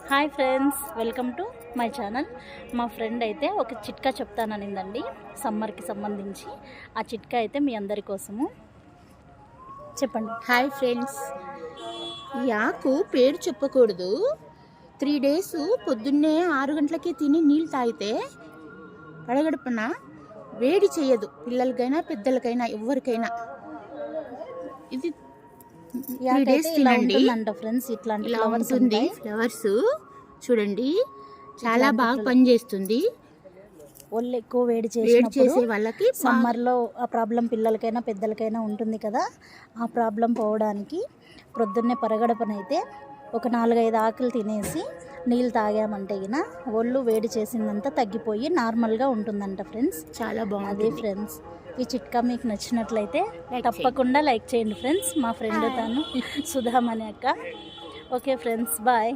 Hi friends, welcome to my channel. మా friend అయితే ఒక చిట్కా చెప్తాననిందండి సమ్మర్కి సంబంధించి. ఆ చిట్కా అయితే మీ అందరి కోసము. చెప్పండి. హాయ్ ఫ్రెండ్స్, ఈ ఆకు పేరు చెప్పకూడదు. 3 days పొద్దున్నే 6 గంటలకి తిని నీళ్ళు తాగితే పడగడుపున వేడి చేయదు, పిల్లలకైనా పెద్దలకైనా ఎవరికైనా. ఇది 3 days తినండి. ఫ్రెండ్స్ ఇట్లాంటి ఇలా ఉంటుంది. ఫ్లవర్స్ చూడండి, చాలా బాగా పనిచేస్తుంది. ఒళ్ళు ఎక్కువ వేడి చేసే వాళ్ళకి. సమ్మర్లో ఆ ప్రాబ్లం పిల్లలకైనా పెద్దలకైనా ఉంటుంది కదా, ఆ ప్రాబ్లం పోవడానికి ప్రొద్దున్నే పరగడపనైతే ఒక 4-5 ఆకులు తినేసి నీళ్ళు తాగామంటే గిన ఒళ్ళు వేడి చేసిందంతా తగ్గిపోయి నార్మల్గా ఉంటుందంట ఫ్రెండ్స్. చాలా బాగుంది. అదే ఫ్రెండ్స్, ఈ చిట్కా మీకు నచ్చినట్లయితే తప్పకుండా లైక్ చేయండి ఫ్రెండ్స్. మా ఫ్రెండ్ తను సుధామణి అక్క. Okay friends, bye.